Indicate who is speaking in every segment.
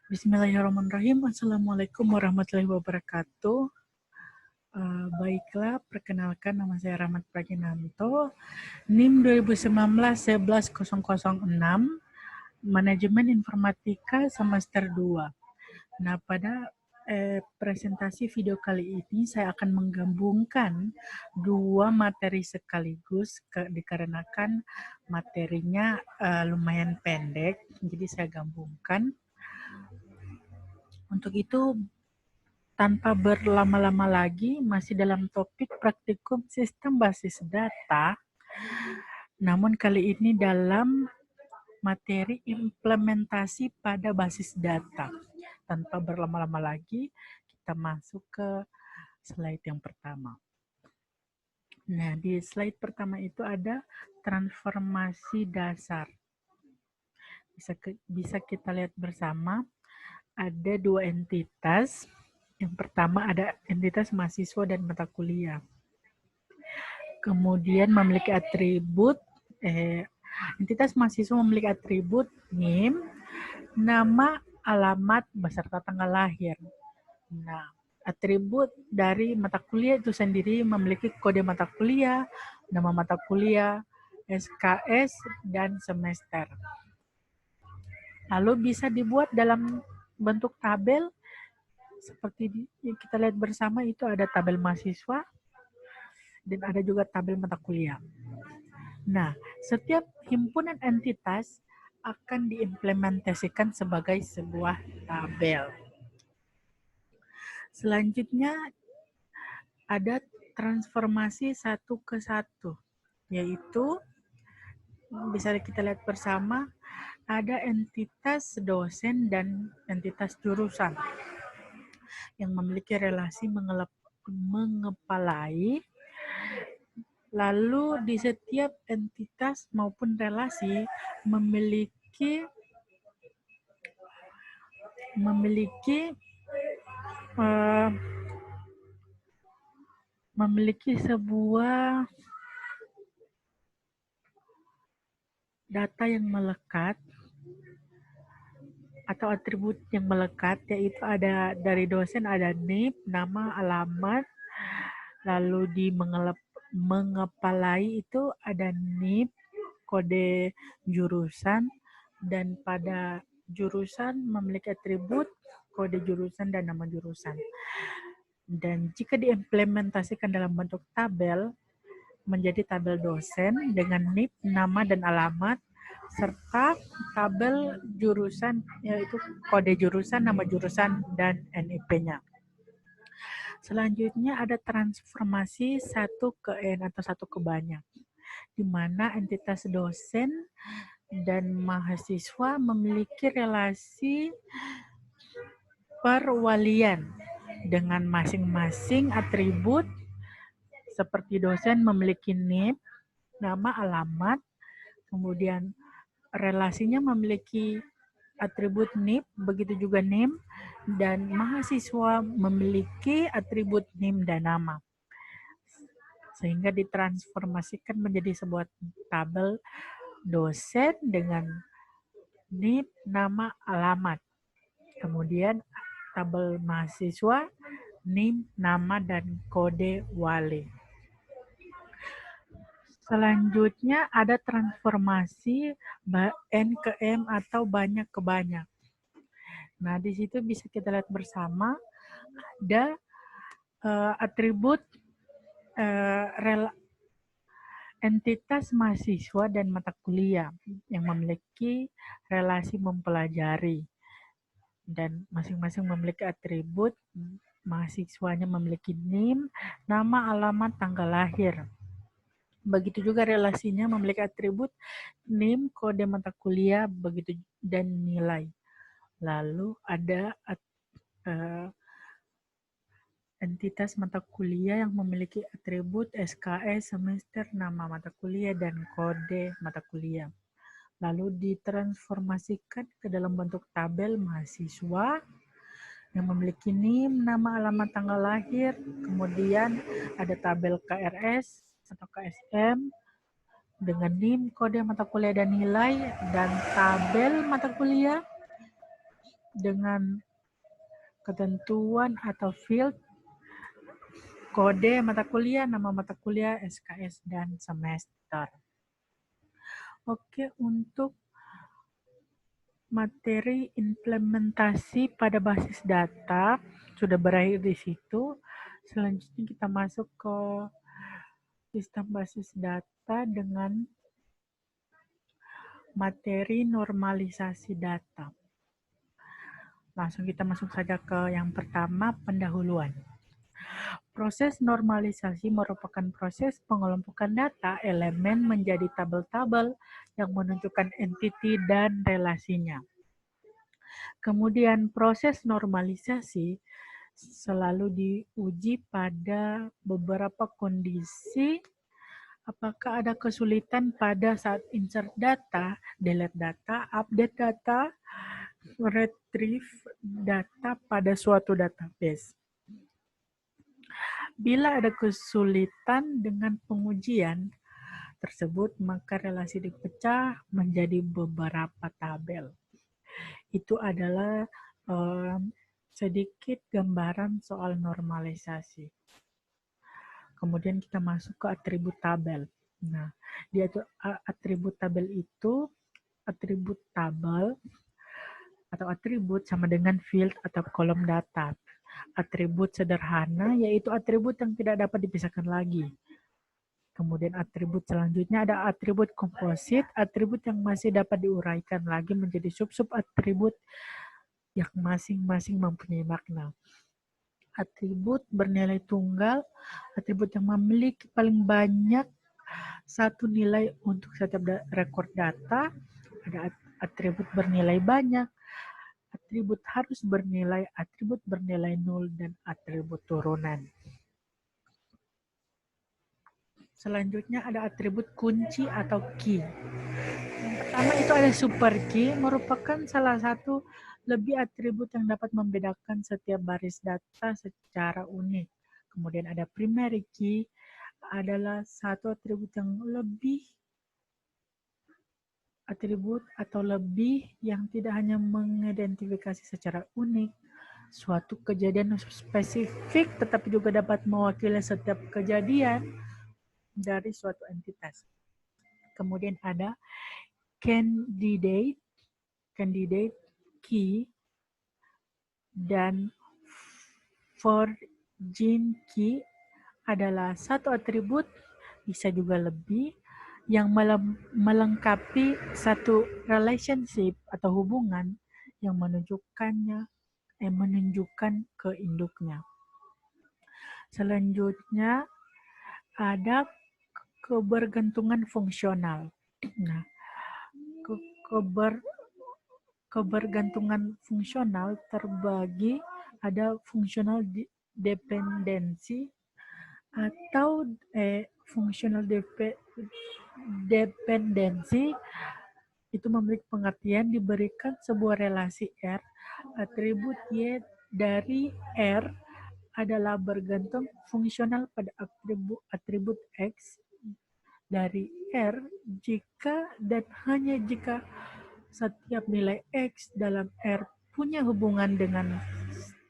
Speaker 1: Bismillahirrahmanirrahim. Assalamualaikum warahmatullahi wabarakatuh. Baiklah, perkenalkan nama saya Rahmat Praginanto, NIM 2019-11006, Manajemen Informatika semester 2. Nah, pada presentasi video kali ini saya akan menggabungkan dua materi sekaligus dikarenakan materinya lumayan pendek, jadi saya gabungkan. Untuk itu, tanpa berlama-lama lagi, masih dalam topik praktikum sistem basis data, namun kali ini dalam materi implementasi pada basis data. Tanpa berlama-lama lagi, kita masuk ke slide yang pertama. Nah, di slide pertama itu ada transformasi dasar. Bisa kita lihat bersama, ada dua entitas. Yang pertama ada entitas mahasiswa dan mata kuliah. Kemudian memiliki atribut, entitas mahasiswa memiliki atribut NIM, nama, alamat, beserta tanggal lahir. Nah, atribut dari mata kuliah itu sendiri memiliki kode mata kuliah, nama mata kuliah, SKS, dan semester. Lalu bisa dibuat dalam bentuk tabel, seperti yang kita lihat bersama itu ada tabel mahasiswa, dan ada juga tabel mata kuliah. Nah, setiap himpunan entitas akan diimplementasikan sebagai sebuah tabel. Selanjutnya ada transformasi satu ke satu, yaitu bisa kita lihat bersama ada entitas dosen dan entitas jurusan yang memiliki relasi mengepalai. Lalu di setiap entitas maupun relasi memiliki sebuah data yang melekat atau atribut yang melekat, yaitu ada dari dosen ada NIM, nama, alamat, lalu di mengepalai itu ada NIM, kode jurusan, dan pada jurusan memiliki atribut kode jurusan dan nama jurusan. Dan jika diimplementasikan dalam bentuk tabel, menjadi tabel dosen dengan NIM, nama dan alamat, serta tabel jurusan, yaitu kode jurusan, nama jurusan, dan NIP-nya. Selanjutnya ada transformasi satu ke N atau satu ke banyak, di mana entitas dosen dan mahasiswa memiliki relasi perwalian dengan masing-masing atribut. Seperti dosen memiliki NIM, nama, alamat, kemudian relasinya memiliki atribut NIM, begitu juga NIM, dan mahasiswa memiliki atribut NIM dan nama. Sehingga ditransformasikan menjadi sebuah tabel dosen dengan NIM, nama, alamat. Kemudian tabel mahasiswa, NIM, nama, dan kode wali. Selanjutnya ada transformasi N ke M atau banyak ke banyak. Nah, di situ bisa kita lihat bersama ada atribut entitas mahasiswa dan mata kuliah yang memiliki relasi mempelajari. Dan masing-masing memiliki atribut, mahasiswanya memiliki NIM, nama, alamat, tanggal lahir. Begitu juga relasinya memiliki atribut NIM, kode mata kuliah, begitu dan nilai. Lalu ada entitas mata kuliah yang memiliki atribut SKS, semester, nama mata kuliah, dan kode mata kuliah. Lalu ditransformasikan ke dalam bentuk tabel mahasiswa yang memiliki NIM, nama, alamat, tanggal lahir, kemudian ada tabel KRS atau KSM dengan NIM, kode mata kuliah dan nilai, dan tabel mata kuliah dengan ketentuan atau field, kode mata kuliah, nama mata kuliah, SKS, dan semester. Oke, untuk materi implementasi pada basis data sudah berakhir di situ. Selanjutnya kita masuk ke sistem basis data dengan materi normalisasi data. Langsung kita masuk saja ke yang pertama, pendahuluan. Proses normalisasi merupakan proses pengelompokan data elemen menjadi tabel-tabel yang menunjukkan entiti dan relasinya. Kemudian proses normalisasi selalu diuji pada beberapa kondisi. Apakah ada kesulitan pada saat insert data, delete data, update data, retrieve data pada suatu database. Bila ada kesulitan dengan pengujian tersebut, maka relasi dipecah menjadi beberapa tabel. Itu adalah sedikit gambaran soal normalisasi. Kemudian kita masuk ke atribut tabel. Nah, di atribut tabel itu, atribut tabel atau atribut sama dengan field atau kolom data. Atribut sederhana yaitu atribut yang tidak dapat dipisahkan lagi. Kemudian atribut selanjutnya ada atribut komposit, atribut yang masih dapat diuraikan lagi menjadi sub-sub atribut yang masing-masing mempunyai makna. Atribut bernilai tunggal, atribut yang memiliki paling banyak satu nilai untuk setiap rekor data. Ada atribut bernilai banyak, atribut harus bernilai, atribut bernilai nol, dan atribut turunan. Selanjutnya ada atribut kunci atau key. Yang pertama itu ada super key, merupakan salah satu lebih atribut yang dapat membedakan setiap baris data secara unik. Kemudian ada primary key, adalah satu atribut yang lebih yang tidak hanya mengidentifikasi secara unik suatu kejadian spesifik, tetapi juga dapat mewakili setiap kejadian dari suatu entitas. Kemudian ada candidate key dan forging key adalah satu atribut, bisa juga lebih, yang melengkapi satu relationship atau hubungan yang menunjukkan ke induknya. Selanjutnya ada kebergantungan fungsional. Nah, kebergantungan fungsional terbagi ada fungsional dependensi atau fungsional dependensi itu memiliki pengertian diberikan sebuah relasi R, atribut Y dari R adalah bergantung fungsional pada atribut X dari R jika dan hanya jika setiap nilai X dalam R punya hubungan dengan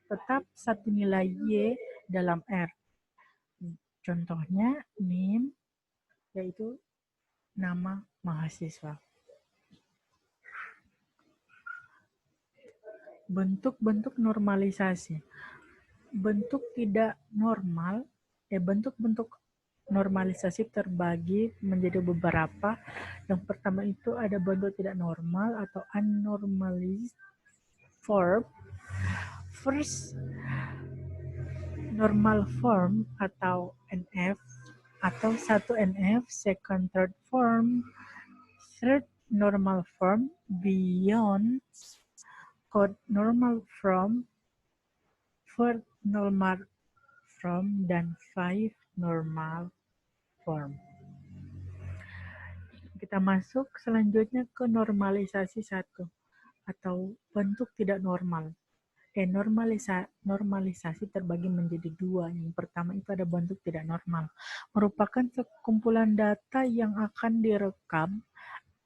Speaker 1: tetap satu nilai Y dalam R. Contohnya NIM, yaitu nama mahasiswa. Bentuk-bentuk normalisasi. Bentuk normalisasi terbagi menjadi beberapa. Yang pertama itu ada bentuk tidak normal atau unnormalized form. First, normal form atau NF, atau satu NF, second, third form, third normal form, beyond, fourth normal form, fourth normal form, dan five normal form. Kita masuk selanjutnya ke normalisasi 1 atau bentuk tidak normal. Normalisasi terbagi menjadi 2. Yang pertama itu ada bentuk tidak normal. Merupakan sekumpulan data yang akan direkam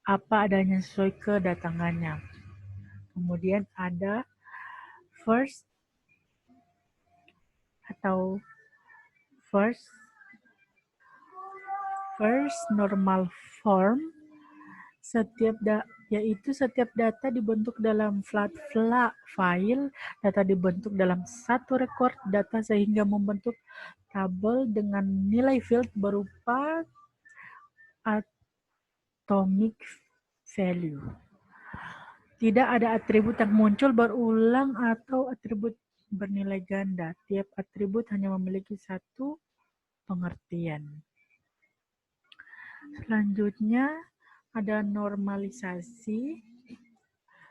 Speaker 1: apa adanya sesuai kedatangannya. Kemudian ada first atau first normal form, yaitu setiap data dibentuk dalam flat file, data dibentuk dalam satu record data sehingga membentuk tabel dengan nilai field berupa atomic value. Tidak ada atribut yang muncul berulang atau atribut bernilai ganda. Tiap atribut hanya memiliki satu pengertian. Selanjutnya ada normalisasi.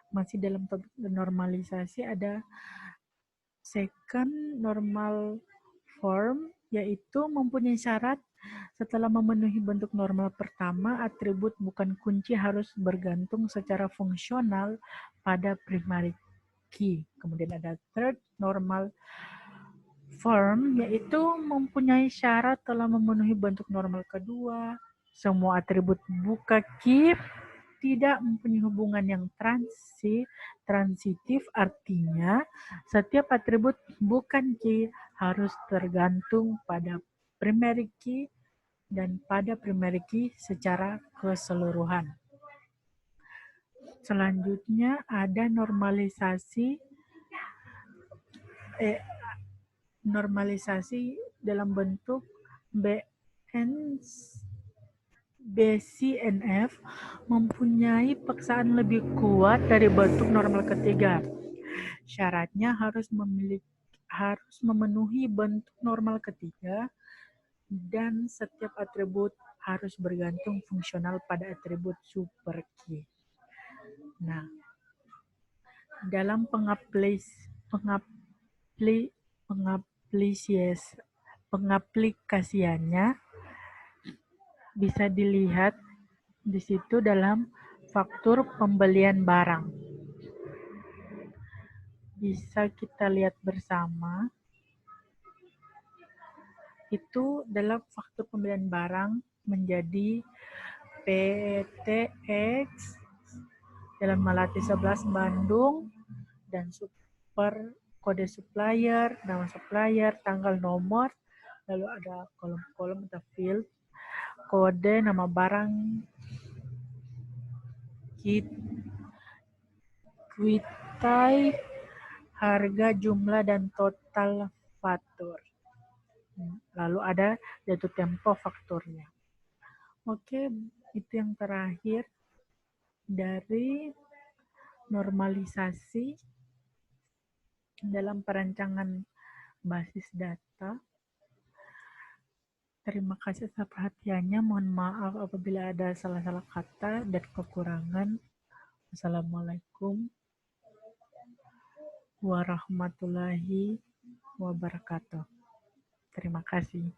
Speaker 1: Masih dalam topik normalisasi ada second normal form, yaitu mempunyai syarat setelah memenuhi bentuk normal pertama, atribut bukan kunci harus bergantung secara fungsional pada primary key. Kemudian ada third normal form, yaitu mempunyai syarat telah memenuhi bentuk normal kedua. Semua atribut buka key tidak mempunyai hubungan yang transitif, artinya setiap atribut bukan key harus tergantung pada primary key dan pada primary key secara keseluruhan. Selanjutnya ada normalisasi dalam bentuk BCNF mempunyai paksaan lebih kuat dari bentuk normal ketiga. Syaratnya harus memenuhi bentuk normal ketiga dan setiap atribut harus bergantung fungsional pada atribut super key. Nah, dalam pengaplikasiannya bisa dilihat di situ dalam faktur pembelian barang. Bisa kita lihat bersama. Itu dalam faktur pembelian barang menjadi PTX dalam Melati 11 Bandung dan kode supplier, nama supplier, tanggal nomor, lalu ada kolom-kolom atau field, kode nama barang, kwitai, harga, jumlah, dan total faktur. Lalu ada jatuh tempo fakturnya. Oke, itu yang terakhir dari normalisasi dalam perancangan basis data. Terima kasih atas perhatiannya. Mohon maaf apabila ada salah-salah kata dan kekurangan. Wassalamualaikum warahmatullahi wabarakatuh. Terima kasih.